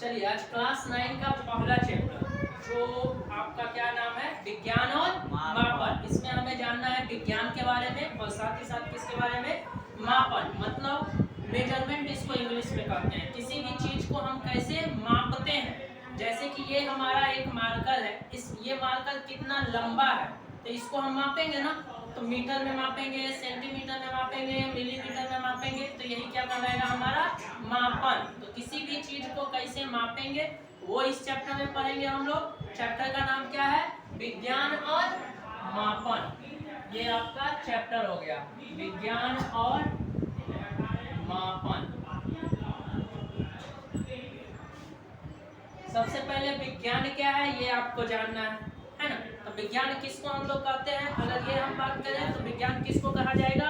चलिए आज क्लास 9 का पहला चैप्टर जो आपका क्या नाम है, विज्ञान और मापन। इसमें हमें जानना है विज्ञान के बारे में और साथ ही साथ किसके बारे में, मापन मतलब मेजरमेंट इसको इंग्लिश में कहते हैं। किसी भी चीज को हम कैसे मापते हैं, जैसे कि ये हमारा एक मार्कर है, ये मार्कर कितना लंबा है तो इसको हम मापेंगे ना, तो मीटर में मापेंगे, सेंटीमीटर में मापेंगे, मिलीमीटर में मापेंगे, तो यही क्या कहलाएगा हमारा मापन। तो किसी भी चीज को कैसे मापेंगे वो इस चैप्टर में पढ़ेंगे हम लोग। चैप्टर का नाम क्या है, विज्ञान और मापन। ये आपका चैप्टर हो गया विज्ञान और मापन। सबसे पहले विज्ञान क्या है ये आपको जानना है ना। तो विज्ञान किसको हम लोग कहते हैं, अगर ये हम बात करें तो विज्ञान किसको कहा जाएगा,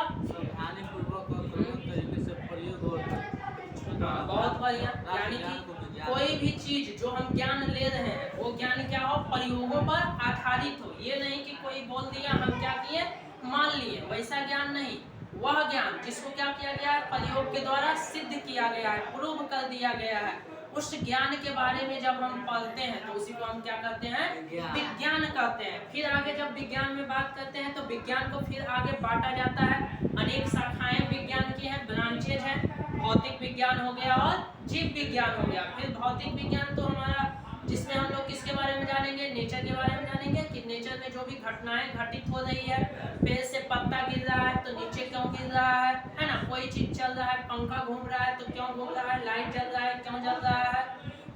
बहुत बढ़िया। यानी कि कोई भी चीज जो हम ज्ञान ले रहे हैं वो ज्ञान क्या हो, प्रयोगों पर आधारित हो। ये नहीं कि कोई बोल दिया हम क्या किए मान लिए, वैसा ज्ञान नहीं। वह ज्ञान जिसको क्या किया गया है, प्रयोग के द्वारा सिद्ध किया गया है, प्रूव कर दिया गया है, उस ज्ञान के बारे में जब हम पढ़ते हैं तो उसी को हम क्या कहते हैं, विज्ञान कहते हैं। फिर आगे जब विज्ञान में बात करते हैं तो विज्ञान को फिर आगे बांटा जाता है, अनेक शाखाएं विज्ञान की हैं, ब्रांचेज हैं। भौतिक विज्ञान हो गया और जीव विज्ञान हो गया। फिर भौतिक विज्ञान तो हमारा जिसमें हम लोग किसके बारे में जानेंगे, नेचर के बारे में जानेंगे कि नेचर में जो भी घटनाएं घटित हो रही है, पेड़ से पत्ता गिर रहा है तो नीचे क्यों गिर रहा है ना, कोई चीज चल रहा है, पंखा घूम रहा है तो क्यों घूम रहा है, लाइट जल रहा है क्यों जल रहा है,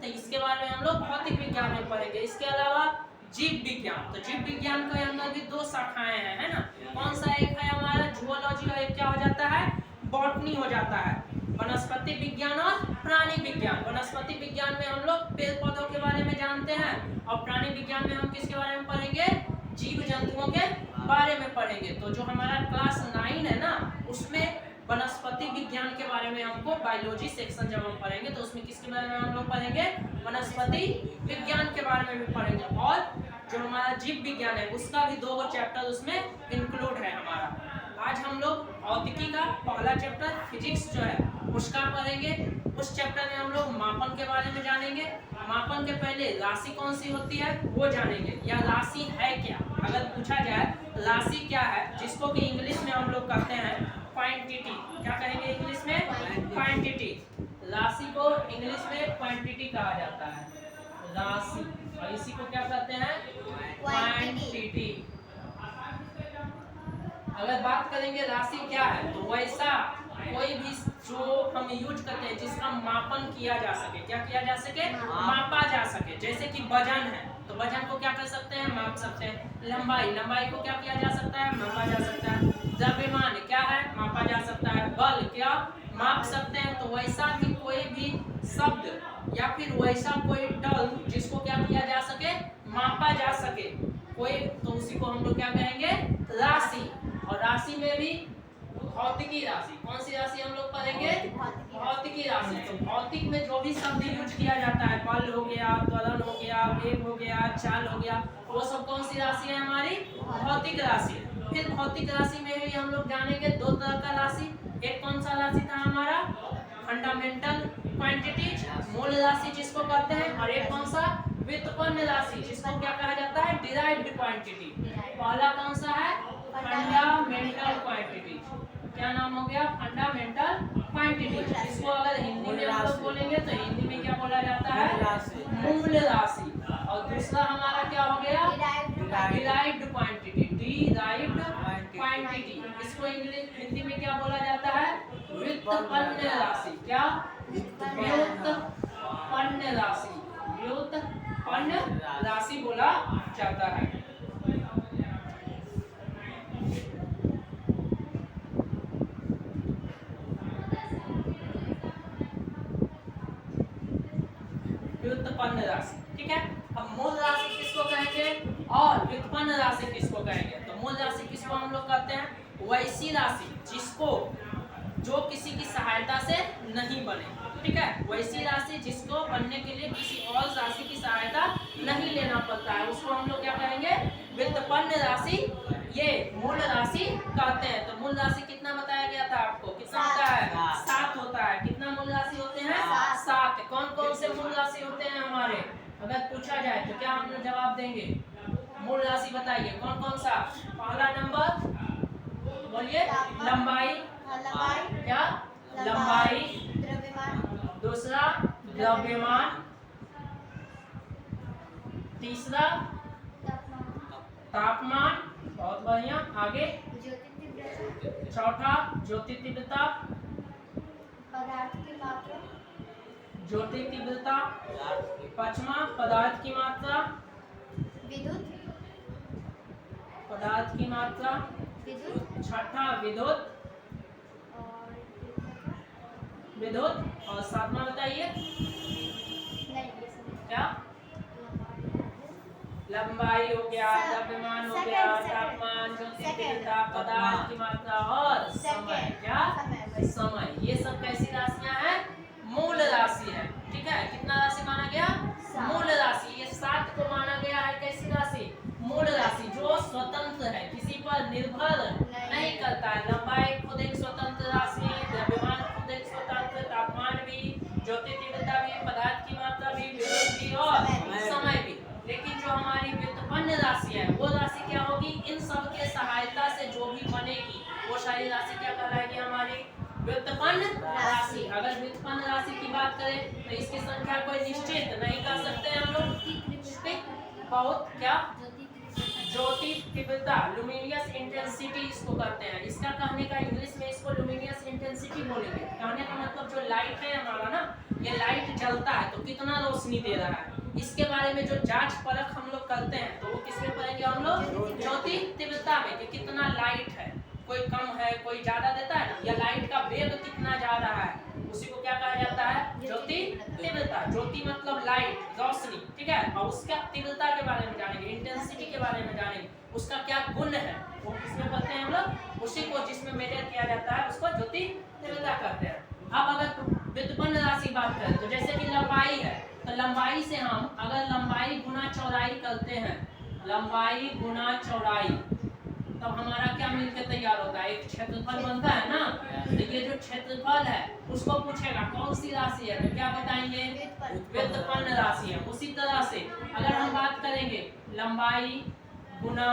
तो इसके बारे में हम लोग भौतिक विज्ञान में पढ़ेंगे। इसके अलावा जीव विज्ञान, तो जीव विज्ञान के अंदर भी दो शाखाएं हैं, है ना। कौन सा, एक है हमारा जूलॉजी और एक क्या हो जाता है, बॉटनी हो जाता है। वनस्पति विज्ञान और प्राणी विज्ञान। वनस्पति विज्ञान में हम लोग पेड़ पौधों के बारे में जानते हैं और प्राणी विज्ञान में हम किसके बारे में पढ़ेंगे, जीव जंतुओं के बारे में पढ़ेंगे। तो जो हमारा क्लास 9 है ना, उसमें वनस्पति विज्ञान के बारे में हमको बायोलॉजी सेक्शन जब हम पढ़ेंगे तो उसमें किसके बारे में हम लोग पढ़ेंगे, वनस्पति विज्ञान के बारे में भी पढ़ेंगे। और जो हमारा जीव विज्ञान है उसका भी 2 चैप्टर उसमें इंक्लूड है हमारा। आज हम लोग भौतिकी का पहला चैप्टर फिजिक्स जो है उसका पढ़ेंगे। उस चैप्टर में हम लोग मापन के बारे में जानेंगे। मापन के पहले राशि कौन सी होती है वो जानेंगे, या राशि है क्या। अगर पूछा जाए राशि क्या है, जिसको कि इंग्लिश में हम लोग कहते हैं क्वांटिटी, क्या कहेंगे इंग्लिश में, क्वांटिटी। राशि को इंग्लिश में क्वांटिटी कहा जाता है, राशि, और इसी को क्या कहते हैं, क्वांटिटी। अगर बात करेंगे राशि क्या है, तो वैसा कोई भी जो हम यूज करते हैं जिसका मापन किया जा सके, क्या किया जा सके, मापा जा सके। जैसे कि वजन है तो वजन को क्या कर सकते हैं, माप सकते हैं। लंबाई, लंबाई को क्या किया जा सकता है, मापा जा सकता है। द्रव्यमान क्या है, मापा जा सकता है। बल क्या माप सकते हैं। तो वैसा भी कोई भी शब्द या फिर वैसा कोई टर्म जिसको क्या किया जा सके, मापा जा सके कोई, तो उसी को हम लोग क्या कहेंगे, राशि। और राशि में भी भौतिकी राशि, कौन सी राशि हम लोग पढ़ेंगे, भौतिकी राशि। तो भौतिक में जो भी शब्द यूज किया जाता है, बल हो गया, त्वरण हो गया, वेग हो गया, चाल हो गया, वो सब कौन सी राशि है, हमारी भौतिक राशि। फिर भौतिक राशि में भी हम लोग जानेंगे 2 तरह का राशि। एक कौन सा राशि था हमारा, फंडामेंटल क्वांटिटीज, मूल राशि जिसको कहते हैं, और एक कौन सा, व्युत्पन्न राशि जिसको क्या कहा जाता है, डिराइव्ड क्वांटिटी। पहला कौन सा है, फंडामेंटल क्वांटिटी। क्या नाम हो गया, फंडामेंटल क्वांटिटी। इसको अगर हिंदी में हम लोग बोलेंगे तो हिंदी में क्या बोला जाता है, मूल राशि। और दूसरा हमारा क्या हो गया, डिराइव्ड क्वांटिटी, डिराइव्ड क्वांटिटी। इसको इंग्लिश हिंदी में क्या बोला जाता है, व्युत्पन्न राशि। क्या, व्युत्पन्न राशि, व्युत्पन्न राशि बोला जाता है। व्युत्पन्न राशि, ठीक है। अब मूल राशि किसको कहेंगे और व्युत्पन्न राशि किसको कहेंगे। तो मूल राशि किसको हम लोग कहते हैं, वैसी राशि जिसको जो किसी की सहायता से नहीं बने, ठीक है। वैसी राशि जिसको बनने के लिए किसी और राशि की सहायता नहीं लेना पड़ता है, उसको हम लोग क्या कहेंगे, व्युत्पन्न राशि। ये मूल राशि कहते हैं। तो मूल राशि कितना बताया गया था आपको, कितना होता है, 7 होता है। कितना मूल राशि होते हैं, 7। कौन कौन से मूल राशि होते हैं, हमारे अगर पूछा जाए तो क्या हम जवाब देंगे? मूल राशि बताइए कौन कौन सा? पहला नंबर बोलिए लंबाई, क्या लंबाई, दूसरा द्रव्यमान, तीसरा तापमान, बहुत बढ़िया, आगे चौथा ज्योति तीव्रता, ज्योति तीव्रता, पांचवा पदार्थ की मात्रा, पदार्थ की मात्रा, छठा विद्युत, विद्युत, और सातवां बताइए क्या? लंबाई हो गया, द्रव्यमान हो गया, तापमान, ज्योति तीव्रता, पदार्थ की मात्रा और समय, क्या समय। ये सब कैसी राशियां हैं? मूल राशि है। ठीक है, कितना राशि माना गया? मूल राशि। ये 7 को माना गया है कैसी राशि? मूल राशि, जो स्वतंत्र है, किसी पर निर्भर नहीं करता है। लंबाई खुद एक स्वतंत्र राशि, द्रव्यमान खुद एक स्वतंत्र, तापमान भी, ज्योति तीव्रता भी, पदार्थ की मात्रा भी, विद्युत भी और समय भी। लेकिन जो हमारी व्युत्पन्न राशि है वो राशि क्या होगी? इन सब के सहायता से जो भी बनेगी वो सारी राशि क्या कहलाएगी? हमारी व्युत्पन्न राशि। अगर व्युत्पन्न राशि की बात करें तो इसकी संख्या कोई निश्चित नहीं कर सकते हम लोग। बहुत क्या? ज्योति तीव्रता, लुमिनियस इंटेंसिटी इसको कहते हैं। इसका कहने का इंग्लिश में इसको लुमिनियस इंटेंसिटी बोलेंगे। कहने का मतलब जो लाइट है हमारा ना, ये लाइट जलता है तो कितना रोशनी दे रहा है, इसके बारे में जो जांच परख हम लोग करते हैं तो वो किसमें पढ़ेंगे हम लोग? ज्योति तीव्रता में, कि कितना लाइट है, कोई कम है कोई ज्यादा देता है ना, या लाइट का वेग कितना ज्यादा है, उसी को क्या कहा जाता है? ज्योति तीव्रता। ज्योति मतलब लाइट, रोशनी, ठीक है। और उसका तीव्रता के बारे में जानेंगे, इंटेंसिटी के बारे में जानेंगे, उसका क्या गुण है, वो किसमें पढ़ते हैं हम लोग? उसी को जिसमें मेजर किया जाता है उसको ज्योति तीव्रता कहते हैं। अब अगर व्युत्पन्न राशि बात करें तो जैसे कि लंबाई है, तो लंबाई से हम अगर लंबाई गुना चौड़ाई करते हैं, लंबाई गुना चौड़ाई, तब हमारा क्या मिलकर तैयार होता है? एक क्षेत्रफल बनता है ना। तो ये जो क्षेत्रफल है उसको पूछेगा कौन सी राशि है, तो क्या बताएंगे? व्युत्पन्न राशि है। उसी तरह से अगर हम बात करेंगे लंबाई गुना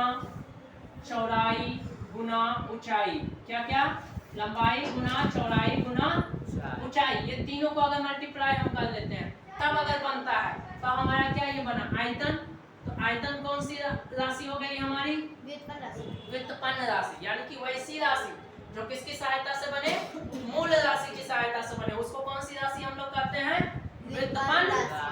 चौड़ाई गुना ऊंचाई, क्या क्या? लंबाई गुना चौड़ाई गुना ऊंचाई, ये तीनों को अगर मल्टीप्लाई हम कर लेते हैं तब अगर बनता है तो हमारा क्या ये बना? आयतन। तो आयतन कौन सी राशि हो गई हमारी? व्युत्पन्न राशि। यानी कि वैसी राशि जो किसकी सहायता से बने? मूल राशि की सहायता से बने, उसको कौन सी राशि हम लोग कहते हैं? व्युत्पन्न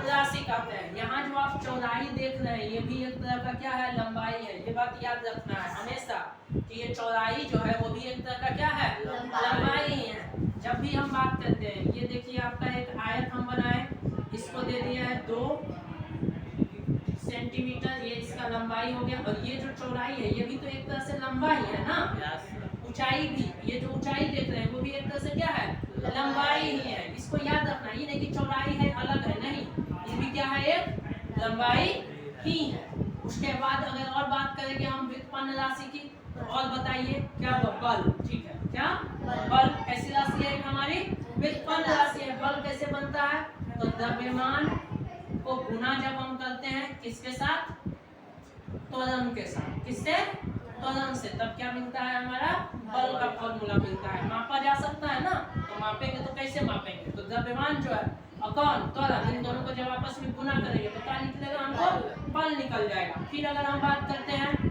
राशि कहते हैं। यहाँ जो आप चौड़ाई देख रहे हैं ये भी एक तरह का क्या है? लंबाई है। ये बात याद रखना है हमेशा कि ये चौड़ाई जो है वो भी एक तरह का क्या है? लंबाई ही है। जब भी हम बात करते हैं, ये देखिए आपका एक आयत हम बनाए, इसको दे दिया है 2 सेंटीमीटर, ये इसका लंबाई हो गया, और ये जो चौड़ाई है ये भी तो एक तरह से लंबाई है ना। ऊंचाई भी, ये जो ऊंचाई देख रहे हैं वो भी एक तरह से क्या है? लंबाई ही है। इसको याद रखना, ये नहीं कि चौड़ाई है अलग है, नहीं, ये भी क्या है? एक लंबाई ही है। उसके बाद अगर और बात करेंगे हम व्युत्पन्न राशि की, तो और बताइए क्या? बल। ठीक है, क्या बल कैसी राशि है? हमारी व्युत्पन्न राशि है। बल कैसे बनता है? तो द्रव्यमान को गुना जब हम करते हैं किसके साथ? त्वरण के साथ। किससे? त्वरण से। तब क्या मिलता है? हमारा बल का फॉर्मूला मिलता है। मापा जा सकता है ना, तो मापेंगे तो कैसे मापेंगे? तो द्रव्यमान जो है कौन? त्वरण, इन दोनों को जब आपस में गुना करेंगे तो क्या निकलेगा? हमको बल निकल जाएगा। फिर अगर हम बात करते हैं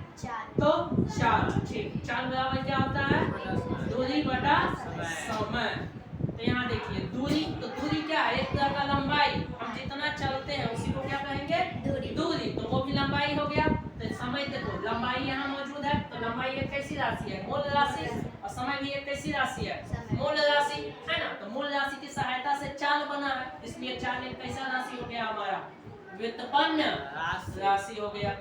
तो चाल। ठीक, चाल बराबर क्या होता है? दूरी बटा समय। तो यहाँ देखिए दूरी, तो दूरी क्या है? एक तरह का लंबाई। हम जितना चलते हैं उसी को क्या कहेंगे? दूरी। तो वो भी लंबाई हो गया। तो समय देखो, लंबाई यहाँ मौजूद है तो लंबाई एक कैसी राशि है? मूल राशि। और समय भी एक कैसी राशि है? मूल राशि है ना। तो मूल राशि की सहायता से चाल बना है, इसलिए चाल एक कैसा राशि हो गया? हमारा व्युत्पन्न राशि हो गया।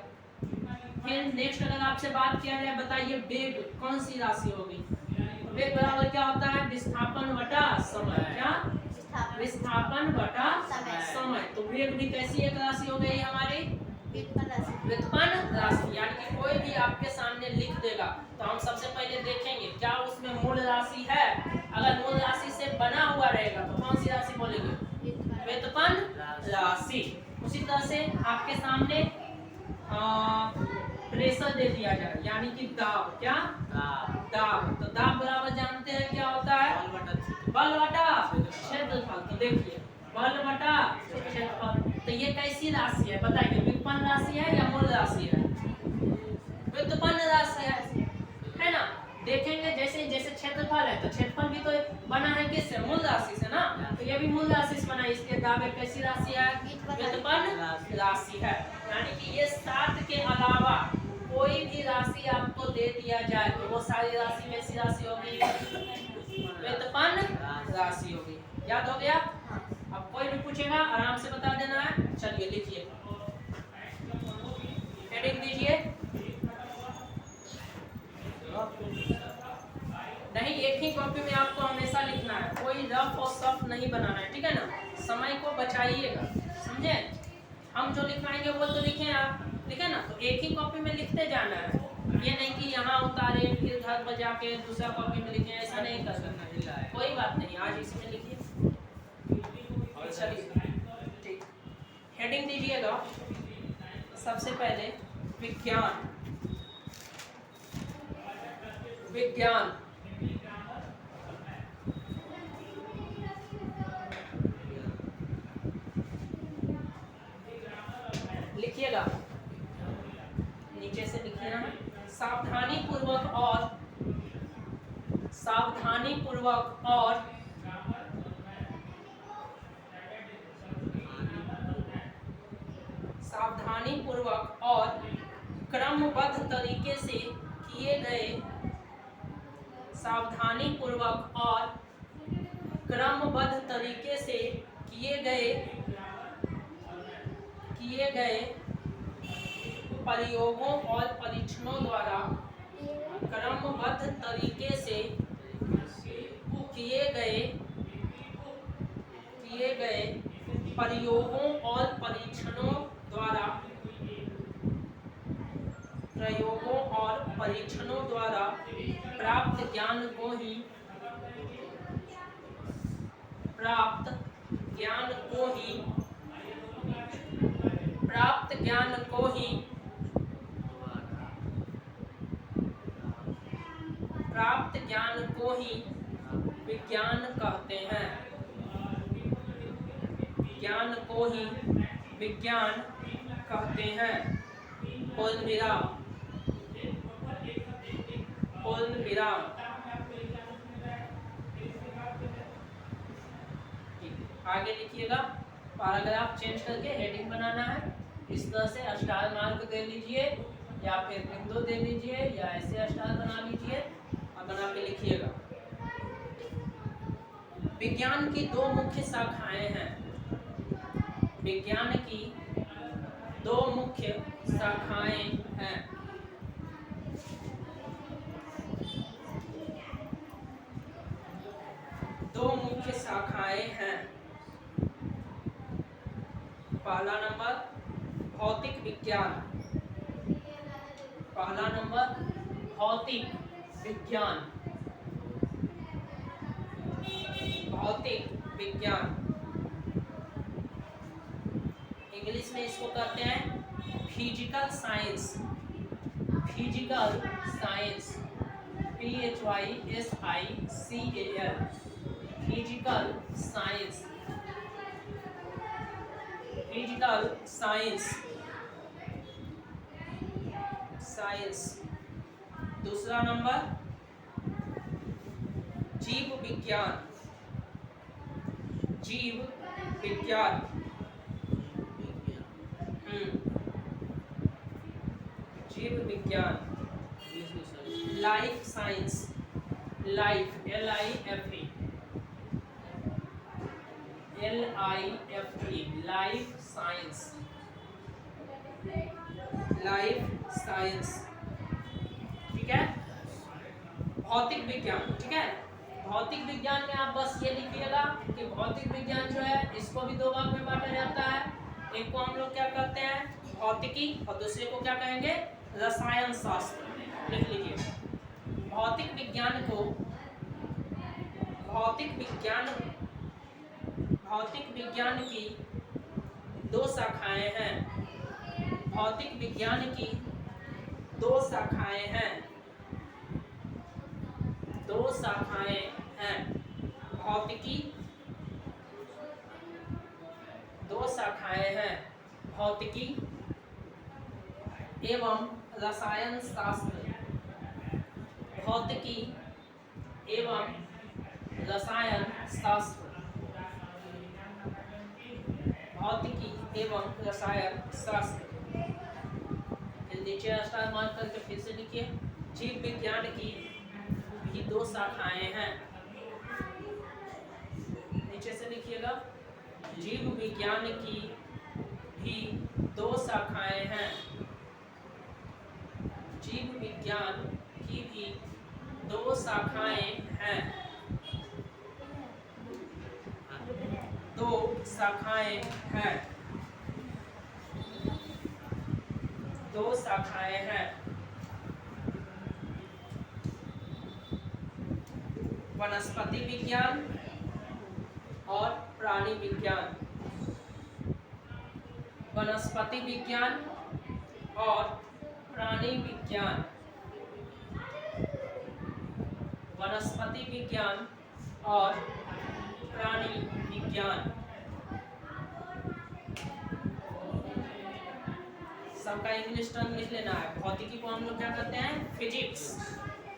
फिर नेक्स्ट अगर आपसे बात किया जाए, बताइए वेग कौन सी राशि होगी? वेग बराबर क्या होता है? विस्थापन बटा समय। क्या? विस्थापन बटा समय। तो वेग भी कैसी एक राशि हो गई हमारी? व्युत्पन्न राशि। यानी कि कोई भी आपके सामने लिख देगा तो हम सबसे पहले देखेंगे क्या उसमें मूल राशि है। अगर मूल राशि से बना हुआ रहेगा तो कौन सी राशि बोलेंगे? व्युत्पन्न राशि। उसी सामने प्रेशर दे दिया जाए, यानी कि दाब, क्या दाब। तो दाब बराबर जानते हैं क्या होता है, बल बटा क्षेत्रफल। तो देखिए बल बटा क्षेत्रफल, तो ये कैसी राशि है बताइए, व्युत्पन्न राशि है या मूल राशि है, व्युत्पन्न राशि है ना। देखेंगे जैसे जैसे क्षेत्रफल है तो क्षेत्रफल भी तो बना है किससे, मूल राशि से ना, तो ये भी मूल राशि से बना है, इसके दाब एक कैसी राशि है, व्युत्पन्न राशि है। यानी कि ये 7 के अलावा कोई भी राशि आपको दे दिया जाए तो वो सारी राशि कैसी राशि होगी, व्युत्पन्न राशि होगी। याद हो गया। अब कोई भी पूछेगा आराम से बता देना है। चलिए लिखिए, हेडिंग दीजिए। नहीं, एक ही कॉपी में आपको हमेशा लिखना है, कोई रफ और सफ नहीं बनाना है, ठीक है ना। समय को बचाइएगा, समझे। हम जो लिखवाएंगे वो तो लिखें आप, ठीक है ना। तो एक ही कॉपी में लिखते जाना है, ये नहीं कि यहाँ उतारे फिर घर पर जाके दूसरा कॉपी में लिखें, ऐसा नहीं कर सकना। कोई बात नहीं, आज इसमें लिखिए। चलिए ठीक, हेडिंग दीजिएगा। सबसे पहले विज्ञान, विज्ञान लिखिएगा, नीचे से लिखिए ना, सावधानी पूर्वक और सावधानी पूर्वक और सावधानी पूर्वक और क्रमबद्ध तरीके से किए गए, सावधानी पूर्वक और क्रमबद्ध तरीके से किए गए प्रयोगों और परीक्षणों द्वारा, क्रमबद्ध तरीके से किए गए प्रयोगों और परीक्षणों द्वारा, प्रयोगों और परीक्षणों द्वारा प्राप्त ज्ञान को ही, प्राप्त ज्ञान को ही, प्राप्त ज्ञान को ही, प्राप्त ज्ञान को ही विज्ञान कहते हैं, ज्ञान को ही विज्ञान कहते हैं। पूर्ण विराम, पूर्ण विराम। आगे लिखिएगा, पैराग्राफ चेंज करके हेडिंग बनाना है। इस तरह से स्टार मार्क दे लीजिए या फिर बिंदु दे लीजिए या ऐसे स्टार बना लीजिए और बना के लिखिएगा। विज्ञान की 2 मुख्य शाखाएं हैं, विज्ञान की 2 मुख्य शाखाएं हैं। दो मुख्य शाखाएं हैं। पहला नंबर भौतिक विज्ञान, पहला नंबर भौतिक विज्ञान, भौतिक विज्ञान। इंग्लिश में इसको कहते हैं physical science, physical science, PHYSICAL, physical science, physical science, science. दूसरा नंबर जीव विज्ञान, जीव विज्ञान, जीव विज्ञान। Life science, life LIFE, LIFE, life science, life science, ठीक है। भौतिक विज्ञान, ठीक है। भौतिक विज्ञान में आप बस ये लिखिएगा कि भौतिक विज्ञान जो है इसको भी 2 भाग में बांटा जाता है। एक को हम लोग क्या कहते हैं, भौतिकी, और दूसरे को क्या कहेंगे, रसायन शास्त्र। लिख लीजिए, भौतिक विज्ञान को, भौतिक विज्ञान, भौतिक विज्ञान की 2 शाखाएं हैं। भौतिक विज्ञान की दो शाखाएं हैं, दो शाखाएं हैं भौतिकी, दो शाखाएं हैं भौतिकी एवं रसायन शास्त्र, भौतिकी एवं रसायन शास्त्र, भौतिकी एवं रसायन शास्त्र। फिर नीचे स्टार मार्क करके फिर से लिखिए, जीव विज्ञान की भी दो शाखाएं हैं, नीचे से लिखिएगा, जीव विज्ञान की भी दो शाखाएं हैं, जीव विज्ञान की भी दो शाखाएं हैं, दो शाखाएं हैं, दो शाखाएं हैं। वनस्पति विज्ञान और प्राणी विज्ञान, वनस्पति विज्ञान और प्राणी विज्ञान, वनस्पति विज्ञान और प्राणी विज्ञान। सबका इंग्लिश टर्म लिख लेना है। भौतिकी को हम लोग क्या कहते हैं, फिजिक्स,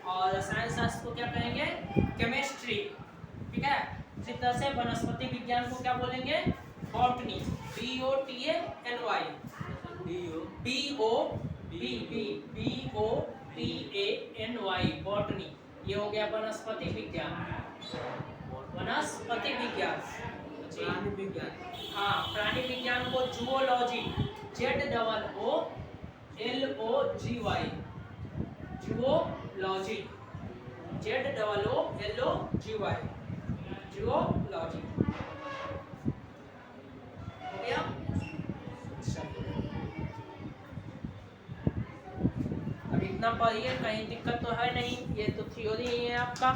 और रसायन शास्त्र को क्या कहेंगे, केमिस्ट्री, ठीक है। इसी तरह से वनस्पति विज्ञान को क्या बोलेंगे, बॉटनी, BOTANY, BOTANY, बॉटनी। ये हो गया वनस्पति विज्ञान, वनस्पति विज्ञान। प्राणी विज्ञान, हाँ, प्राणी विज्ञान को zoology, ZOOLOGY, zoology, ZOOLOGY, zoology. हो गया। अब इतना पढ़िए, कहीं दिक्कत तो है नहीं, ये तो थ्योरी ही है आपका।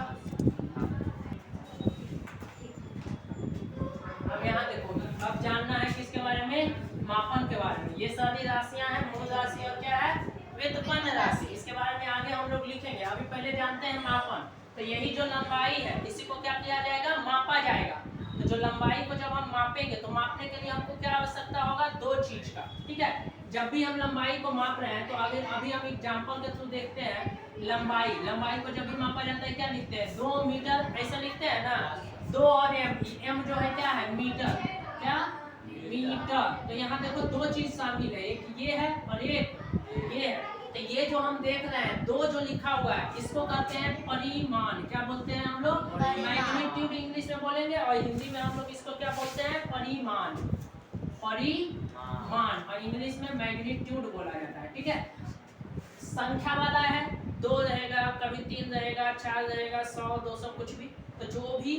अब यहाँ देखो, अब जानना है किसके बारे में, मापन के बारे में। ये सारी राशियां हैं, मूल राशि और क्या है, व्युत्पन्न राशि। इसके बारे में आगे हम लोग लिखेंगे, अभी पहले जानते हैं मापन। तो यही जो लंबाई है, इसी को क्या किया जाएगा, मापा जाएगा। तो जो लंबाई को जब हम मापेंगे, तो मापने के लिए हमको क्या आवश्यकता होगा, दो चीज का, ठीक है। जब भी हम लंबाई को माप रहे हैं, तो आगे अभी हम एग्जाम्पल के थ्रू देखते हैं। लंबाई को जब भी मापा जाता है, क्या लिखते हैं, 2 मीटर, ऐसा लिखते हैं ना। 2 और m जो है क्या है, मीटर, क्या, मीटर। तो यहाँ देखो दो चीज शामिल है, एक ये है और एक ये है। तो ये जो हम देख रहे हैं, दो जो लिखा हुआ है, इसको कहते हैं परिमाण। क्या बोलते हैं हम लोग, मैग्नीट्यूड इंग्लिश में बोलेंगे, और हिंदी में हम लोग इसको क्या बोलते हैं, परिमाण, परिमाण, और इंग्लिश में मैग्नीट्यूड बोला जाता है, ठीक है। संख्या वाला है, 2 रहेगा, कभी 3 रहेगा, 4 रहेगा, 100, 200, कुछ भी। तो जो भी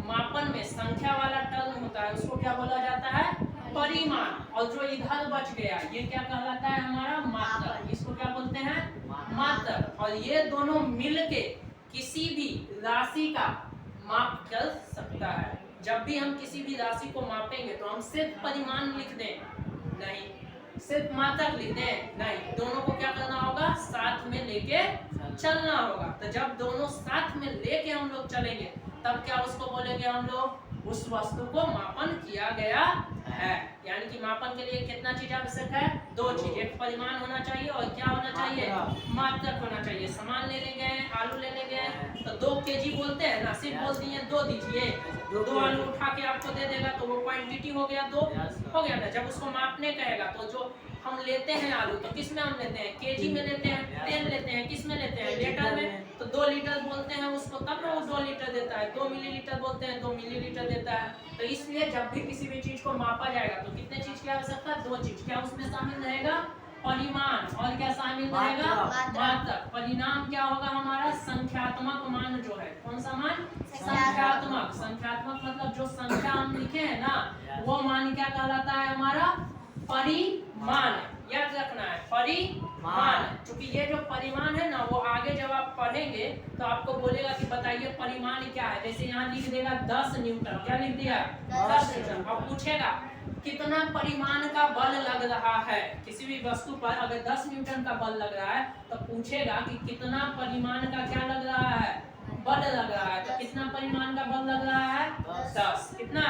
मापन में संख्या वाला टर्म होता है, उसको क्या बोला जाता है, परिमाण। और जो इधर बच गया, ये क्या कहलाता है, हमारा मात्रक। इसको क्या बोलते हैं, मात्रक। और ये दोनों मिलके किसी भी राशि का माप कर सकता है। जब भी हम किसी भी राशि को मापेंगे, तो हम सिर्फ परिमाण लिख दें नहीं, सिर्फ मात्रक लिख दें नहीं, दोनों को क्या करना होगा, साथ में लेके चलना होगा। तो जब दोनों साथ में लेके हम लोग चलेंगे, तब क्या उसको बोलेंगे हम लोग, उस वस्तु को मापन किया गया है। यानी कि मापन के लिए कितना चीज आवश्यक है, 2 चीज, एक परिमाण होना चाहिए और क्या होना चाहिए, मात्रक होना चाहिए। सामान ले लेंगे, आलू ले लेंगे, तो 2 केजी बोलते हैं ना, सिर्फ बोल दिए 2 दीजिए, 2 आलू उठा के आपको दे देगा, तो वो क्वांटिटी हो गया, 2 हो गया ना। जब उसको मापने कहेगा, तो जो हम लेते हैं आलू, तो किस में हम लेते हैं, केजी में लेते हैं। तेल लेते हैं, किस में लेते हैं, लीटर में। तो 2 लीटर बोलते हैं उसको, तब ना वो 2 लीटर देता है। 2 मिलीलीटर बोलते हैं, 2 मिलीलीटर देता है। तो इसलिए जब भी किसी भी चीज को मापा जाएगा, तो कितने चीज की आवश्यकता, 2 चीज। क्या उसमें शामिल रहेगा, परिमाण, और क्या शामिल रहेगा, मात्रक। परिणाम क्या होगा हमारा, संख्यात्मक मान जो है, कौन सा मान, संख्यात्मक। संख्यात्मक मतलब जो संख्या हम लिखे हैं ना, वो मान क्या कहलाता है, हमारा परिमाण। याद रखना है, परिमाण। क्योंकि ये जो परिमाण है ना, वो आगे जब आप पढ़ेंगे, तो आपको बोलेगा कि बताइए परिमाण क्या है। जैसे यहाँ लिख देगा 10 न्यूटन, क्या लिख दिया, 10 न्यूटन। अब पूछेगा कितना परिमाण का बल लग रहा है। किसी भी वस्तु पर अगर 10 न्यूटन का बल लग रहा है तो पूछेगा कि कितना परिमाण का क्या लग रहा है, बल लग रहा है। तो कितना परिमाण का बल लग रहा है, 10। कितना,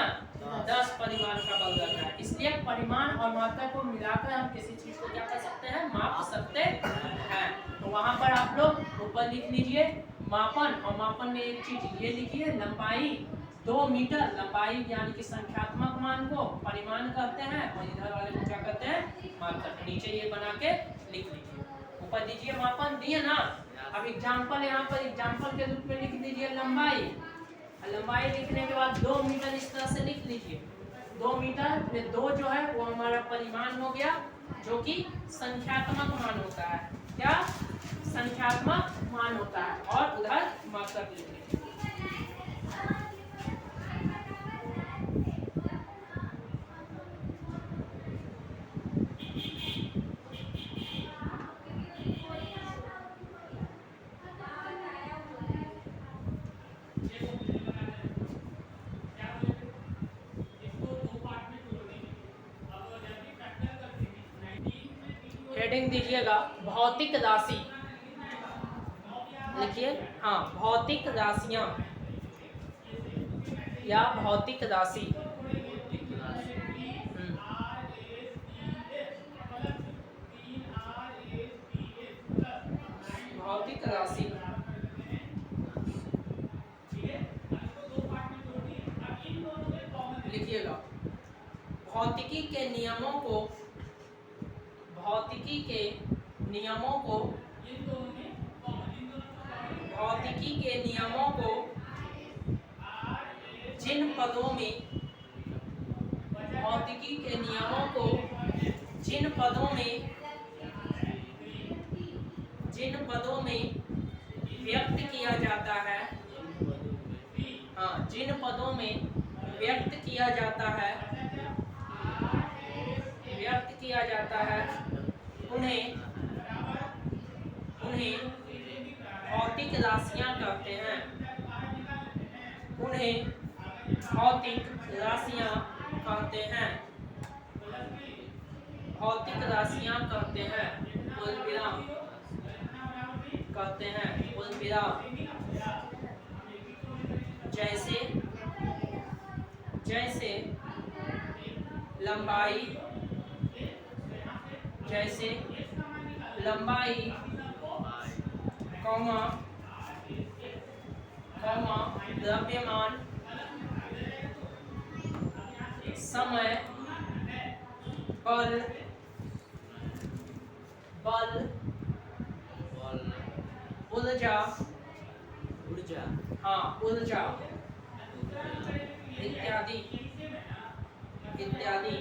10 परिमाण का बल लग रहा है। इसलिए परिमाण और मात्रा को मिलाकर हम किसी चीज को क्या कर सकते हैं, माप सकते हैं। तो वहां पर आप लोग ऊपर लिख लीजिए मापन, और मापन में एक चीज ये लिखिए लंबाई 2 मीटर। लंबाई यानी कि संख्यात्मक मान को परिमाण कहते हैं और इधर वाले को क्या कहते हैं, मात्रा। नीचे ये बना के लिख लीजिए। ऊपर दीजिए मापन दिए ना, अब एग्जांपल यहाँ पर एग्जांपल के रूप में लिख दीजिए लंबाई। लंबाई लिखने के बाद 2 मीटर इस तरह से लिख लीजिए। 2 मीटर में 2 जो है वो हमारा परिमाण हो गया, जो कि संख्यात्मक मान होता है। क्या, संख्यात्मक मान होता है। और उधर मात्रा लिख लीजिए। हेडिंग दीजिएगा भौतिक राशि, लिखिए। हाँ, भौतिक राशियां या भौतिक राशि। भौतिक राशि लिखिएगा। भौतिकी के नियमों को, भौतिकी के नियमों को, भौतिकी के नियमों को जिन पदों में, भौतिकी के नियमों को जिन पदों में, जिन पदों में व्यक्त किया जाता है, हाँ, जिन पदों में व्यक्त किया जाता है, व्यक्त किया जाता है, उन्हें भौतिक राशियां कहते हैं। उन्हें भौतिक राशियां कहते हैं। भौतिक राशियां कहते हैं, पूर्णविराम कहते हैं, पूर्णविराम। जैसे, जैसे लंबाई, जैसे लंबाई, कौमा, कौमा, द्रव्यमान, समय, बल, बल, ऊर्जा, ऊर्जा, हाँ, ऊर्जा, इत्यादि, इत्यादि।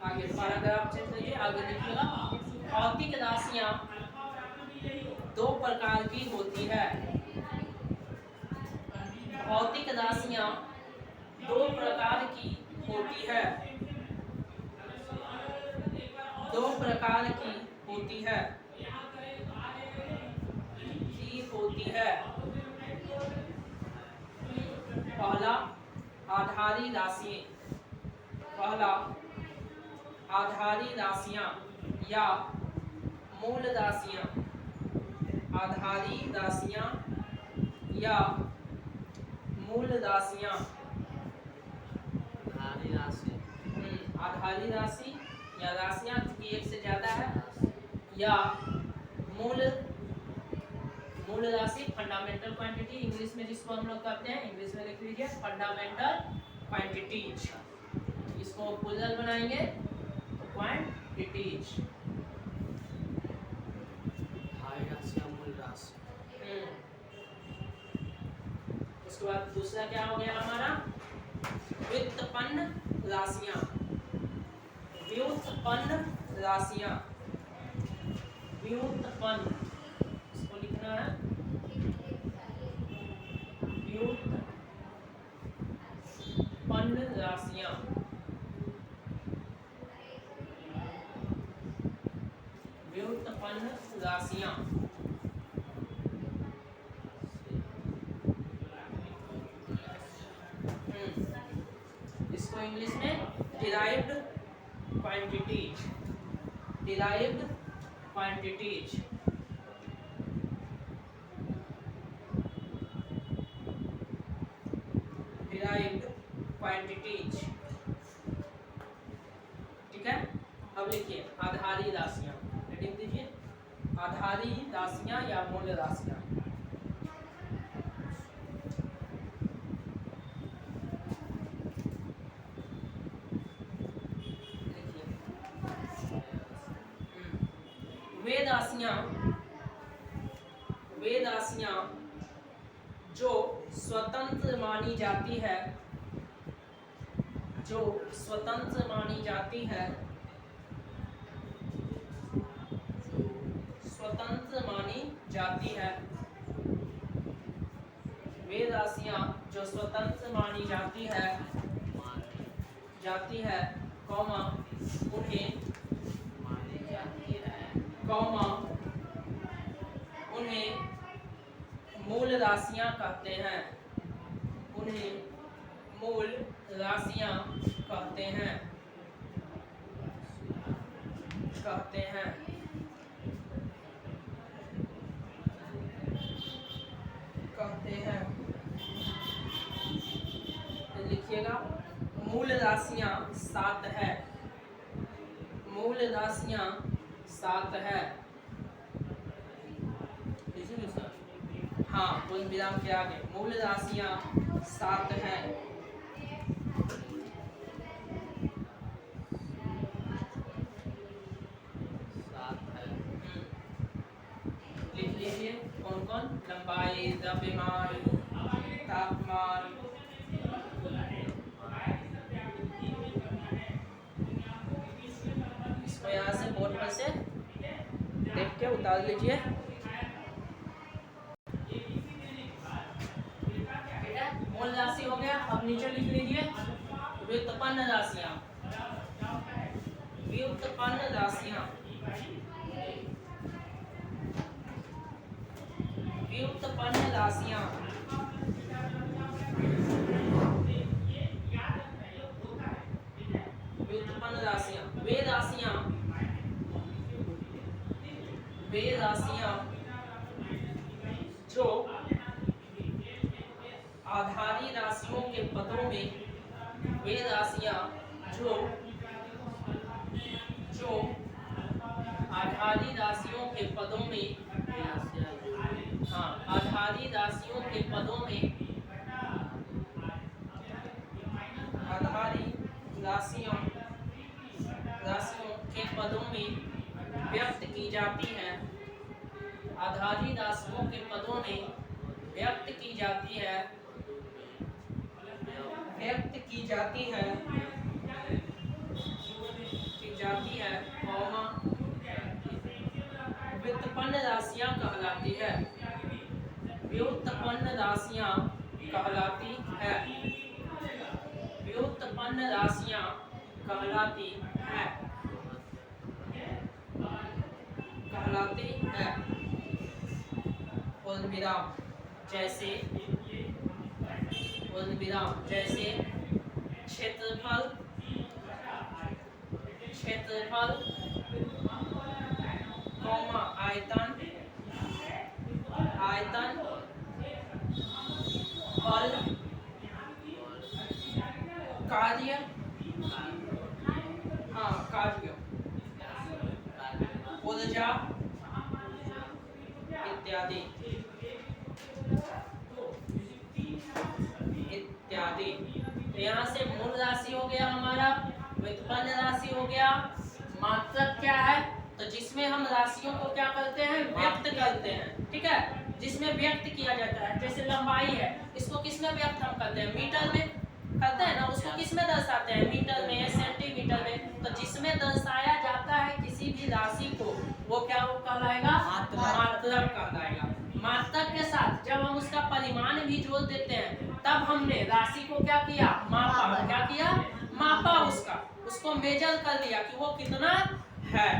आगे पैराग्राफ चेक करिए, आगे लिखिएगा। भौतिक राशियां 2 प्रकार की होती है। भौतिक राशियां 2 प्रकार की होती है, 2 प्रकार की होती है, होती है। पहला आधारी राशि, पहला आधारी राशियां या मूल राशियां, आधारी राशियां या मूल राशियां, आधारी राशि, आधारी राशि या राशियां चूंकि एक से ज्यादा है, या मूल, मूल राशि, फंडामेंटल क्वांटिटी इंग्लिश में जिसको हम लोग कहते हैं, इंग्लिश में लिख लीजिए फंडामेंटल क्वांटिटीज। इसको प्लूरल बनाएंगे तो क्वांटिटीज। उसके बाद दूसरा क्या हो गया हमारा, व्युत्पन्न राशियां, व्युत्पन्न राशियां, व्युत्पन्न, इसको लिखना है व्युत्पन्न राशियां, व्युत्पन्न राशियां। इंग्लिश में derived quantities, derived quantities. Derived quantities, ठीक है। अब लिखिए आधारी राशियां, हेडिंग दीजिए आधारी राशियां या मूल राशियां। वे राशियां जो स्वतंत्र मानी जाती है, जो स्वतंत्र मानी जाती है, स्वतंत्र मानी जाती है, वे राशियां जो स्वतंत्र मानी जाती है कौमा उन्हें मूल राशियां कहते हैं, उन्हें मूल राशियां कहते हैं, तो लिखिएगा मूल राशियां 7 है, मूल राशियां 7 है। हाँ, पूर्ण विराम के आगे मूल राशियां 7 है। लिख लीजिए कौन कौन, लंबाई, द्रव्यमान, तापमान, इसको यहाँ से बोर्ड पर से देख के उतार लीजिए। मूल राशि हो गया। अब नीचे लिख लीजिए व्युत्पन्न राशियां, व्युत्पन्न राशियां, व्युत्पन्न राशियां, व्युत्पन्न राशियां वे राशियां जो आधारी राशियों के पदों में, वे राशियां जो आधारी राशियों के पदों में, हाँ आधारी राशियों के पदों में, आधारी राशियों के पदों में व्यक्त की जाती है, आधारी राशियों के पदों में व्यक्त की जाती है, व्यक्त की जाती है, कौमा व्युत्पन्न राशियां कहलाती है, व्युत्पन्न राशियां कहलाती है, व्युत्पन्न राशियां कहलाती है, कहलाती है। पूर्ण विराम जैसे, पूर्ण विराम जैसे क्षेत्रफल, क्षेत्रफल, कौमा आयतन, आयतन, बल, कार्य, हाँ कार्य, ऊर्जा इत्यादि, इत्यादि। तो यहाँ से मूल राशि हो गया हमारा, व्युत्पन्न राशि हो गया, मात्रक क्या है, तो जिसमें हम राशियों को क्या करते हैं, व्यक्त करते हैं, ठीक है, जिसमें व्यक्त किया जाता है। जैसे लंबाई है, इसको किसमें व्यक्त हम करते हैं, मीटर में करते हैं ना, उसको किसमें दर्शाते हैं, मीटर में, सेंटीमीटर में। तो जिसमें दर्शाया जाता है किसी भी राशि को, वो क्या वो कहलाएगा, मात्रक कहलाएगा। मात्रक के साथ जब हम उसका परिमाण भी जोड़ देते हैं, तब हमने राशि को क्या किया, मापा, क्या किया, मापा, उसको मेजर कर लिया कि वो कितना है।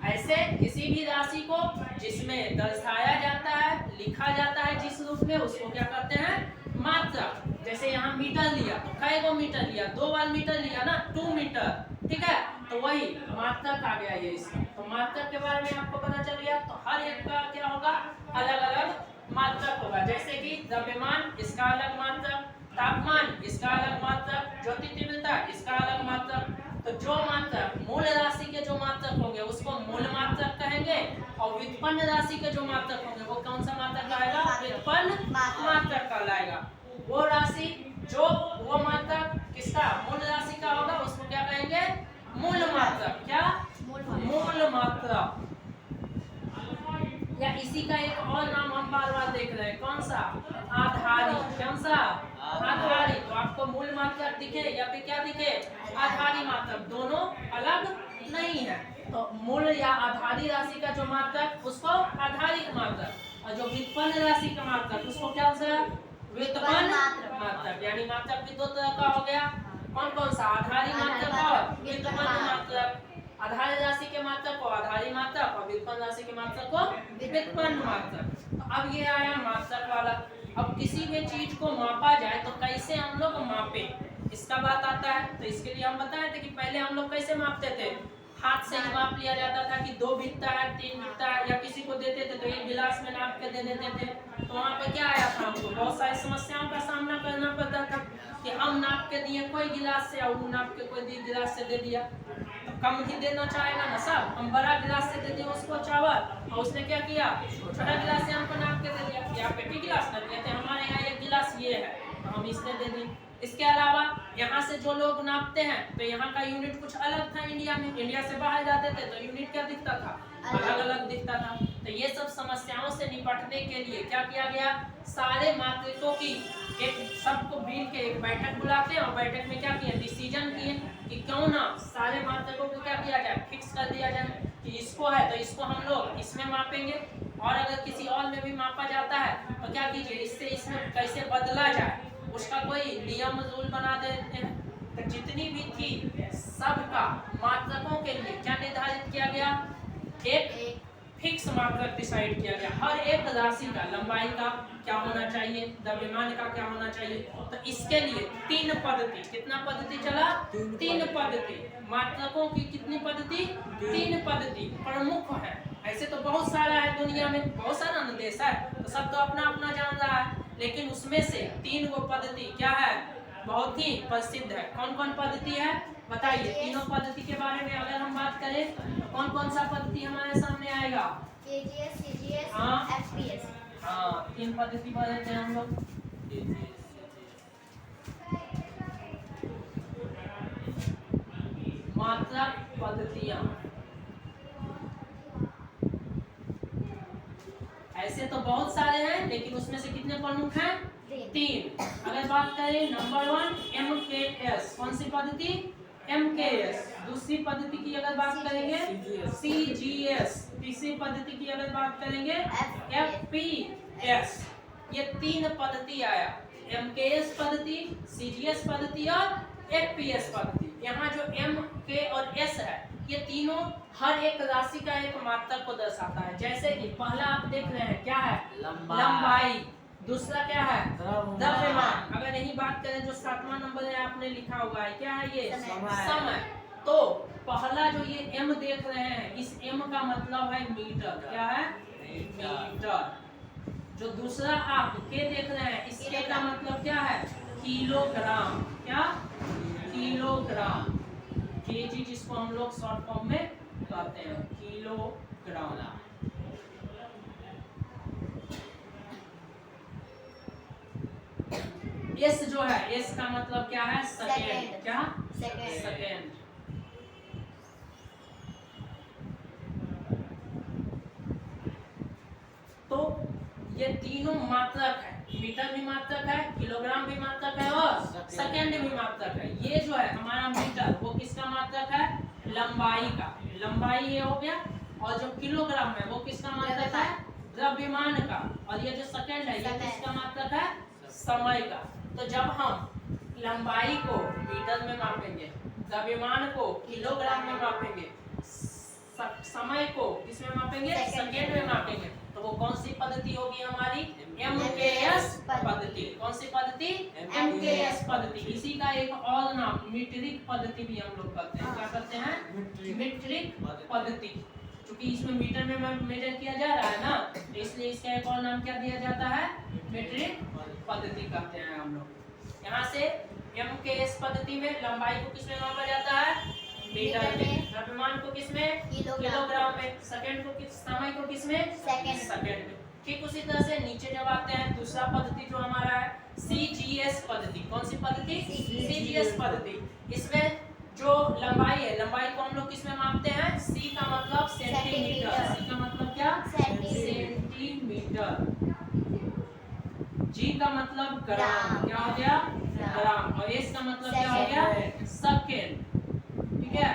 ऐसे किसी भी राशि को जिसमें दर्शाया जाता है, लिखा जाता है जिस रूप में, उसको क्या कहते हैं, मात्रक। जैसे यहाँ मीटर लिया तो कई गो मीटर लिया, 2 बार मीटर लिया ना, 2 मीटर, ठीक है। तो वही मात्रक आ गया ये इसका। तो मात्रक के बारे में आपको पता चल गया। तो हर एक का क्या होगा, अलग अलग मात्रक होगा। जैसे कि द्रव्यमान, इसका अलग मात्रक, तापमान, इसका अलग मात्रक, ज्योति तीव्रता, इसका अलग मात्रक। तो जो मात्रक मूल राशि के जो मात्रक होंगे उसको मूल मात्रक कहेंगे, और व्युत्पन्न राशि के जो मात्रक होंगे वो कौन सा मात्रक कहलाएगा, व्युत्पन्न मात्रक कहलाएगा। वो राशि जो वो मात्रक किसका मूल राशि का होगा उसको क्या कहेंगे, मूल मात्रक। क्या, मूल मात्रक। या इसी का एक और नाम हम बार बार देख रहे हैं, कौन सा, आधारी। कौन सा, आधारी। तो आपको मूल मात्रक दिखे या फिर क्या दिखे, आधारी मात्रक, दोनों अलग नहीं है। तो मूल या आधारी राशि का जो मात्रक उसको आधारिक मात्रक, और जो व्युत्पन्न राशि का मात्रक उसको क्या सा, व्युत्पन्न मात्रक। यानी मात्रक भी दो तरह का हो गया, कौन कौन सा, आधारी मात्रक और व्युत्पन्न मात्रक। आधारी राशि के मात्रक को आधारी मात्रक और व्युत्पन्न राशि के मात्रक को व्युत्पन्न मात्रक। तो अब ये आया मात्रक वाला। अब किसी भी चीज को मापा जाए तो कैसे हम लोग मापे, इसका बात आता है। तो इसके लिए हम बताए थे कि पहले हम लोग कैसे मापते थे, हाथ से ही माप लिया जाता था कि 2 बिकता है, 3 बिकता है, या किसी को देते थे तो 1 गिलास में नाप के दे देते थे। तो वहाँ पे क्या आया था, हमको बहुत सारी समस्याओं का सामना करना पड़ता था कि हम नाप के दिए कोई गिलास से, और नाप के कोई गिलास से दे दिया। तो कम ही देना चाहेगा ना सब, हम बड़ा गिलास से दे दिए उसको चावल, और उसने क्या किया, छोटा गिलास से हमको नाप के दे दिया कि आप एक ही गिलास ना दिए थे, हमारे यहाँ 1 गिलास ये है, तो हम इसने दे दी। इसके अलावा यहाँ से जो लोग नापते हैं तो यहाँ का यूनिट कुछ अलग था इंडिया में, इंडिया से बाहर जाते थे तो यूनिट क्या दिखता था, अलग अलग दिखता था। तो ये सब समस्याओं से निपटने के लिए क्या किया गया, सारे मात्रकों की एक, सबको मिल के एक बैठक बुलाते हैं, और बैठक में क्या किए, डिसीजन किए कि क्यों ना सारे मात्रकों को क्या किया जाए, फिक्स कर दिया जाए कि इसको है तो इसको हम लोग इसमें मापेंगे, और अगर किसी और में भी मापा जाता है तो क्या कीजिए, इससे इसमें कैसे बदला जाए उसका कोई नियम रूल बना देते हैं। तो जितनी भी थी सबका मात्रकों के लिए क्या निर्धारित किया गया, एक फिक्स मात्रक डिसाइड किया गया। हर एक राशि का, लंबाई का क्या होना चाहिए, द्रव्यमान का क्या होना चाहिए। तो इसके लिए 3 पद्धति, कितना पद्धति चला, 3 पद्धति। मात्रकों की कितनी पद्धति, 3 पद्धति प्रमुख है। ऐसे तो बहुत सारा है दुनिया में, बहुत सारा देश है, तो सब तो अपना अपना जान रहा है, लेकिन उसमें से 3 गो पद्धति क्या है, बहुत ही प्रसिद्ध है। कौन कौन पद्धति है बताइए, तीनों पद्धति के बारे में अगर हम बात करें तो कौन कौन सा पद्धति हमारे सामने आएगा, KGS, CGS, हाँ FPS। हाँ, 3 पद्धति पढ़ते हैं हम लोग। मात्रक पद्धतियां, ऐसे तो बहुत सारे हैं लेकिन उसमें से कितने प्रमुख हैं, 3। अगर बात करें नंबर 1 MKS, कौन सी पद्धति, MKS। दूसरी पद्धति की अगर बात करेंगे CGS। तीसरी पद्धति की अगर बात करेंगे FPS। ये 3 पद्धति आया, MKS पद्धति, CGS पद्धति और FPS पद्धति। यहाँ जो M, K और S है ये तीनों हर एक राशि का एक मात्रक को दर्शाता है। जैसे कि पहला आप देख रहे हैं क्या है, लंबाई। दूसरा क्या है, द्रव्यमान। अगर यही बात करें जो 7वां नंबर है आपने लिखा हुआ है, क्या है ये, समय। तो पहला जो ये M देख रहे हैं, इस M का मतलब है मीटर। क्या है, मीटर। जो दूसरा आप K देख रहे हैं, इस K का मतलब क्या है, किलोग्राम। क्या, किलोग्राम। केजी जिसको हम लोग शॉर्ट फॉर्म में कहते हैं, किलोग्राम। एस जो है, एस का मतलब क्या है, सेकेंड। क्या, सेकेंड। तो ये तीनों मात्रक है, मीटर भी मात्रक है, किलोग्राम भी मात्रक है और सेकेंड भी मात्रक है। ये जो है हमारा मीटर, वो किसका मात्रक है, लंबाई का। लंबाई ये हो गया, और जो किलोग्राम है वो किसका मात्रक है, द्रव्यमान का। और ये जो सेकेंड है ये किसका मात्रक है, समय का। तो जब हम लंबाई को मीटर में मापेंगे, द्रव्यमान को किलोग्राम में मापेंगे, समय को किसमें मापेंगे, सेकेंड में मापेंगे, तो वो कौन सी पद्धति होगी हमारी? MKS पद्धति। कौन सी पद्धति? MKS पद्धति। इसी का एक और नाम मीट्रिक पद्धति भी हम लोग करते हैं। क्या करते हैं? मीट्रिक पद्धति। क्योंकि इसमें मीटर में मेजर किया जा रहा है ना, तो इसलिए इसका एक और नाम क्या दिया जाता है? मीट्रिक पद्धति कहते हैं हम लोग। यहाँ से MKS पद्धति में लंबाई को किसमें मापा जाता है? मीटर में। द्रव्यमान को किसमें? किलोग्राम में। सेकंड को समय को किसमें? सेकंड में। ठीक उसी तरह से नीचे जब आते हैं दूसरा पद्धति जो हमारा है CGS पद्धति। कौन सी पद्धति? CGS पद्धति। इसमें जो लंबाई है, लंबाई को हम लोग किसमें मापते हैं? C का मतलब सेंटीमीटर। C का मतलब क्या? सेंटीमीटर। G का मतलब ग्राम। क्या हो गया? ग्राम। और S का मतलब क्या हो गया? सेकेंड। ठीक है,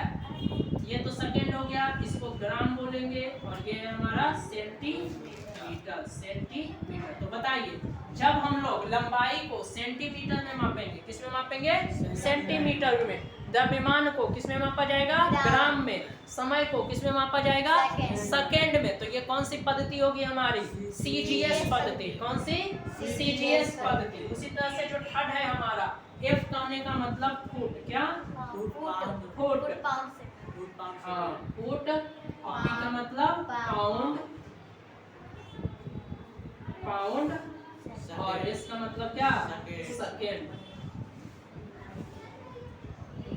ये तो सेकेंड हो गया, इसको ग्राम बोलेंगे, और ये हमारा सेंटीमीटर। सेंटीमीटर। तो बताइए, जब हम लोग लंबाई को सेंटीमीटर में मापेंगे, किस में मापेंगे? सेंटीमीटर में। द्रव्यमान को किस में मापा जाएगा? ग्राम में। समय को किस में मापा जाएगा? सेकेंड में। तो ये कौन सी पद्धति होगी हमारी? CGS पद्धति। कौन सी? CGS पद्धति। उसी तरह से जो थर्ड है हमारा F कहने का मतलब फुट। क्या? फुट। हाँ, फुट। और P का मतलब पाउंड। पाउंड। और S का मतलब क्या? सेकेंड।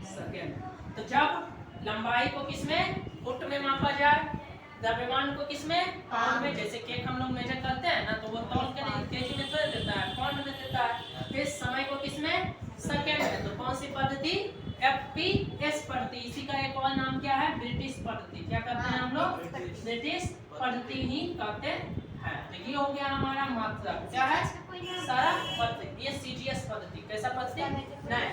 सेकेंड। तो जब लंबाई को किसमें? फुट में मापा जाए, द्रव्यमान को किसमें? पाउंड में। जैसे केक हम लोग मेजर करते हैं ना, तो वो तौल के नहीं केजी में तोल देता है, पाउंड में देता है। फिर समय को किसमें? सेकेंड में। तो कौन सी पद्धति? FPS पद्धति। इसी का एक और नाम क्या है? ब्रिटिश पद्धति। क्या कहते हैं हम लोग? ब्रिटिश पद्धति ही कहते हैं। तो ये हो गया हमारा मात्रक। क्या है? सारा पद्धति। ये CGS पद्धति। कैसा पद्धति? नहीं,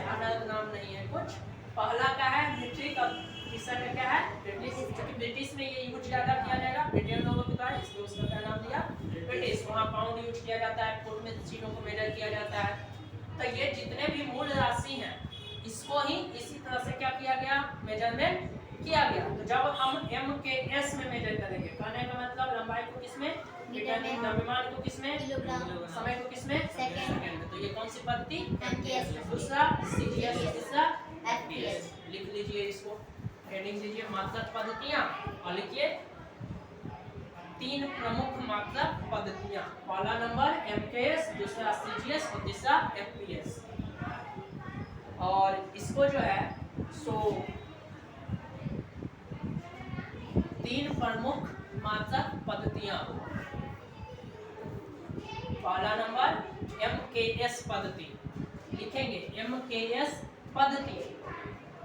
अलग नाम नहीं है कुछ। पहला का है मीट्रिक और तीसरा का क्या है? ब्रिटिश। क्योंकि ब्रिटिश में ये यूज ज्यादा किया जाएगा ब्रिटेन लोगों के द्वारा, इसलिए उसका क्या नाम दिया? ब्रिटिश। वहाँ पाउंड यूज किया जाता है, फुट में चीजों को मेजर किया जाता है। तो ये जितने भी मूल राशि हैं, इसको ही इसी तरह से क्या किया गया? मेजरमेंट किया गया। तो जब हम MKS में मेजर करेंगे, कहने का मतलब लंबाई को किसमें? मीटर में। द्रव्यमान को किसमें? किलोग्राम। समय को किसमें? सेकंड में। तो ये कौन सी पद्धति? MKS। दूसरा CGS, तीसरा FPS। लिख लीजिए इसको, हेडिंग दीजिए मात्रक पद्धतियां, और लिखिए 3 प्रमुख मात्रक पद्धतियां। पहला नंबर MKS, दूसरा CGS और तीसरा FPS। और इसको जो है सो 3 प्रमुख मात्रक पद्धतियां। पहला नंबर MKS पद्धति। लिखेंगे MKS पद्धति,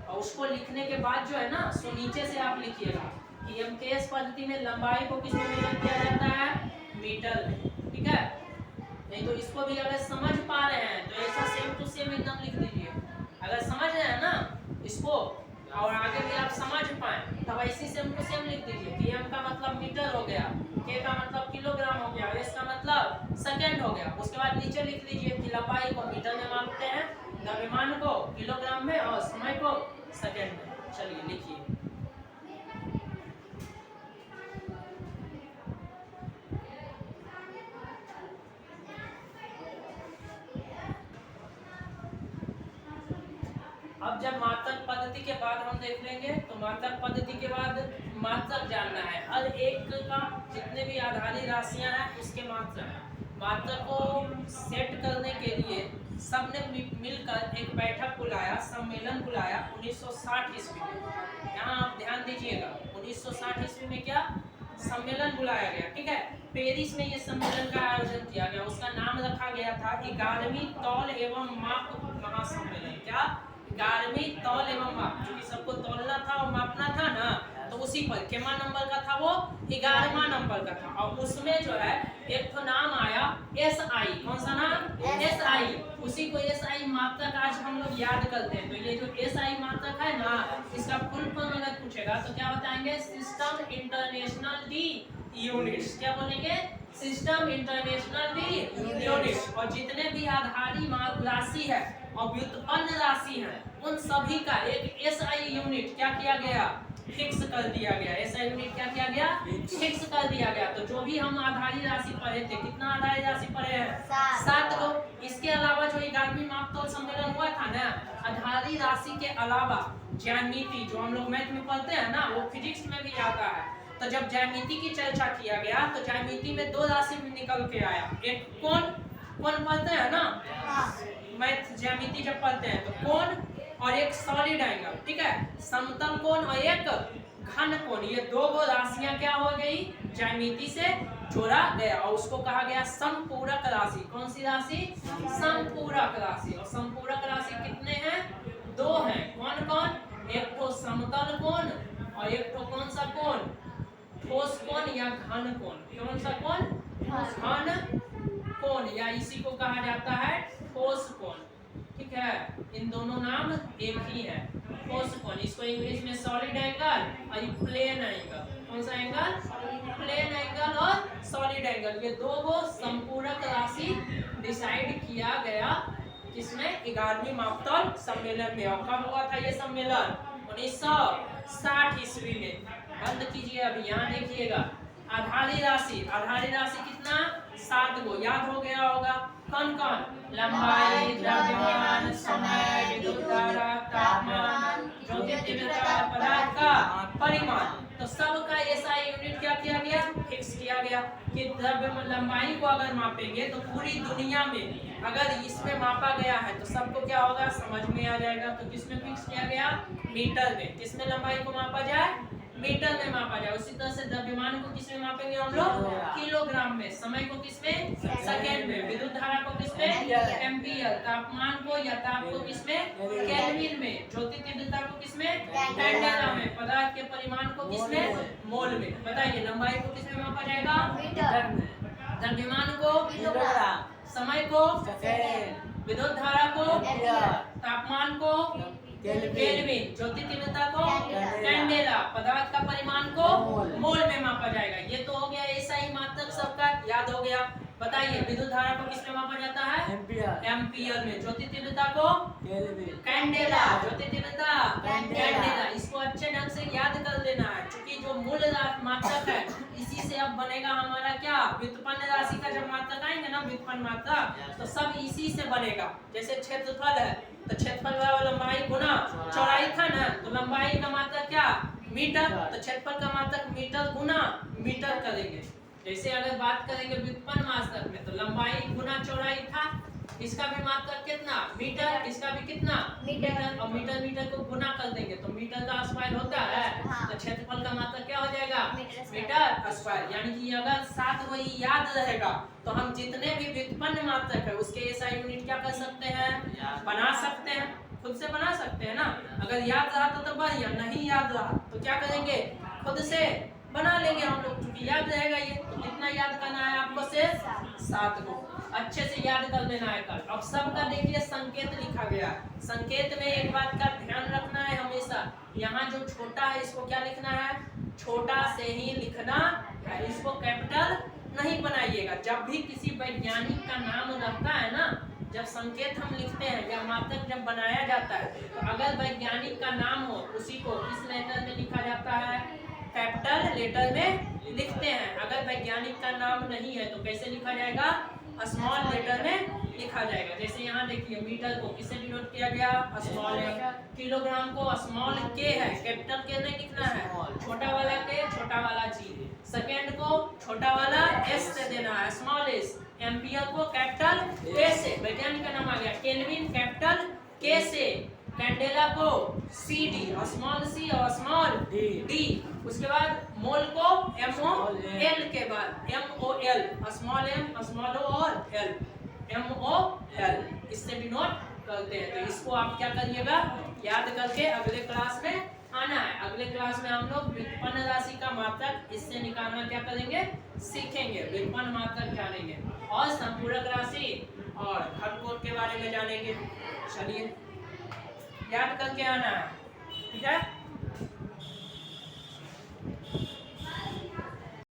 और उसको लिखने के बाद जो है ना, सो नीचे से आप लिखिएगा कि MKS पद्धति में लंबाई को किसमें मेजर किया जाता है? मीटर में। ठीक है, नहीं तो इसको भी अगर समझ पा रहे हैं तो ऐसा सेम टू सेम एकदम लिख दीजिए। अगर समझ रहे हैं ना इसको, और आगे भी आप समझ पाए, तब ऐसी सेम टू सेम लिख दीजिए कि M का मतलब मीटर हो गया, K का मतलब किलोग्राम हो गया, S का मतलब सेकंड हो गया। उसके बाद नीचे लिख लीजिए कि लंबाई को मीटर में मापते हैं, द्रव्यमान को किलोग्राम में, और समय को सेकंड में। चलिए लिखिए। अब जब मात्रक पद्धति के बाद हम देख लेंगे, तो मात्रक पद्धति के बाद मात्रक जानना है। हर एक का जितने भी आधारी राशियां हैं उसके मात्रक। मात्रक को सेट करने के लिए सबने मिलकर एक बैठक बुलाया, सम्मेलन बुलाया 1960 ईस्वी में। यहाँ आप ध्यान दीजिएगा, 1960 ईस्वी में क्या सम्मेलन बुलाया गया। ठीक है, पेरिस में ये सम्मेलन का आयोजन किया गया। उसका नाम रखा गया था 11वीं तौल एवं माप महासम्मेलन। क्या? 11वीं तौल एवं माप, क्योंकि सबको तौलना था और मापना था ना, तो उसी पर केमा नंबर का था? वो 11वां नंबर का था। और उसमें जो है एक तो नाम आया SI। कौन सा नाम? SI। उसी को SI मात्रक आज हम लोग याद करते हैं। तो ये जो SI मात्रक है ना, इसका फुल फॉर्म अगर पूछेगा तो क्या बताएंगे? System international D units. क्या बोलेंगे? System international D units. और जितने भी आधारी राशि है और व्युत्पन्न राशि है, उन सभी का एक SI यूनिट क्या किया गया? फिक्स कर दिया गया। ऐसा यूनिट क्या किया गया? फिक्स कर दिया गया। तो जो भी हम आधारी राशि पढ़े थे, कितना आधारी राशि पढ़े हैं? 7 को। इसके अलावा जो 11वीं मापतौल सम्मेलन हुआ था ना, आधारी राशि के अलावा ज्यामिति, जो हम लोग मैथ में पढ़ते हैं ना, वो फिजिक्स में भी आता है। तो जब ज्यामिति की चर्चा किया गया तो ज्यामिति में 2 राशि भी निकल के आया। एक कोण पढ़ते हैं ना, मैथ ज्यामिति जब पढ़ते हैं तो कोण, और एक सॉलिड एंगल, ठीक है, समतल कोण और एक घन कोण, ये 2 राशियां क्या हो गई? ज्यामिति से जोड़ा गया और उसको कहा गया समपूरक राशि। कौन सी राशि? समपूरक राशि। और समपूरक राशि कितने हैं? 2 हैं। कौन कौन? एक तो समतल कोण और एक तो कौन सा कोण? ठोस कोण या घन कोण। कौन सा कोण? घन कोण, या इसी को कहा जाता है ठोस कोण, ठीक है। इन दोनों नाम एक ही है, ठोस कोण। इसको इंग्लिश में सॉलिड एंगल और ये प्लेन एंगल। कौन सा एंगल? प्लेन एंगल और सॉलिड एंगल। ये 2 संपूरक राशि डिसाइड किया गया किसमें? 11वीं मापतौल सम्मेलन में। और कब हुआ था ये सम्मेलन? 1960 ईस्वी में। बंद कीजिए अभी, यहाँ देखिएगा। आधारी राशि कितना? 7 को। याद हो गया होगा। कौन कौन? लंबाई, द्रव्यमान, समय, विद्युत धारा, तापमान, ज्योति तीव्रता, पदार्थ का परिमाण। तो सबका ऐसा यूनिट क्या किया गया? फिक्स किया गया कि द्रव्यमान, लंबाई को अगर मापेंगे तो पूरी दुनिया में अगर इसमें मापा गया है तो सबको क्या होगा? समझ में आ जाएगा। तो किसमें फिक्स किया गया? मीटर में। किसमें लंबाई को मापा जाए? मीटर में मापा जाए। उसी तरह से द्रव्यमान को किसमें मापेंगे हम लोग? किलोग्राम में। समय को किसमें? सेकेंड में। विद्युत धारा को किसमें? एम्पियर। तापमान को या ताप को किसमें? केल्विन में। ज्योति तीव्रता को किसमें? कैंडेला में। पदार्थ के परिमाण को किसमें? मोल में। बताइए लंबाई को किसमें मापा जाएगा? मीटर। द्रव्यमान को किलोग्राम, समय को विद्युत धारा को, तापमान को केल्विन, ज्योति तीव्रता को कैंडेला, पदार्थ का परिमाण को मोल में मापा जाएगा। ये तो हो गया ऐसा ही मात्रक, सबका याद हो गया। बताइए विद्युत धारा को किसमें मापा जाता है? एम्पियर में। ज्योति तीव्रता को कैंडेला, ज्योति तीव्रता कैंडेला। इसको अच्छे ढंग से याद कर लेना है, क्योंकि जो मूल मात्रक है इसी से अब बनेगा हमारा क्या? व्युत्पन्न राशि का जब मात्रक आएंगे ना, व्युत्पन्न मात्रक, तो सब इसी से बनेगा। जैसे क्षेत्रफल है तो क्षेत्रफल बराबर लंबाई गुना चौड़ाई था ना, तो लंबाई का मात्रक क्या? मीटर। तो क्षेत्रफल का मात्रक मीटर गुना मीटर करेंगे। जैसे अगर बात करेंगे व्युत्पन्न मात्रक में तो लंबाई गुना चौड़ाई था, इसका भी मात्रक कितना? मीटर। इसका भी कितना? मीटर। और मीटर मीटर को गुना कर देंगे तो मीटर का स्क्वायर होता है। तो क्षेत्रफल का मात्रक क्या हो जाएगा? Metre square. यानी कि अगर 7 वही याद रहेगा तो हम जितने भी व्युत्पन्न मात्रक है उसके ऐसा यूनिट क्या कर सकते हैं? बना सकते हैं, खुद से बना सकते हैं ना। अगर याद रहा तो बढ़िया, नहीं याद रहा तो क्या करेंगे? खुद से बना लेंगे हम लोग, क्योंकि याद रहेगा ये। तो कितना याद करना है आपको? से 7 को अच्छे से याद कर लेना है कल। अब सबका देखिए संकेत लिखा गया है। संकेत में एक बात का ध्यान रखना है हमेशा, यहाँ जो छोटा है इसको क्या लिखना है? छोटा से ही लिखना है, इसको कैपिटल नहीं बनाइएगा। जब भी किसी वैज्ञानिक का नाम रहता है ना, जब संकेत हम लिखते हैं या मात्रक जब बनाया जाता है तो अगर वैज्ञानिक का नाम हो उसी को किस लेटर में लिखा जाता है? कैपिटल लेटर में लिखते हैं। अगर वैज्ञानिक का नाम नहीं है तो कैसे लिखा जाएगा? स्मॉल लेटर में लिखा जाएगा। जैसे यहाँ देखिए मीटर को किससे डिनोट किया गया? Small M. किलोग्राम को स्मॉल के है, कैपिटल के नहीं लिखना है, छोटा वाला के, छोटा वाला जी। सेकेंड को छोटा वाला एस से देना है, स्मॉल एस। एम्पियर को कैपिटल ए से, वैज्ञानिक का नाम आ गया। केल्विन कैपिटल के से। कैंडेला को सी डी, स्मॉल सी और स्मॉल डी। उसके बाद मोल को एम ओ एल के बाद M O L, small M, small O और एल, एम ओ एल, इससे डिनोट करते हैं। तो इसको आप क्या करिएगा? याद करके अगले क्लास में आना है। अगले क्लास में हम लोग व्युत्पन्न राशि का मात्रक इससे निकालना क्या करेंगे? सीखेंगे। व्युत्पन्न मात्रक जानेंगे और संपूरक राशि और घनकोण के बारे में जानेंगे। चलिए याद करके आना है, ठीक है।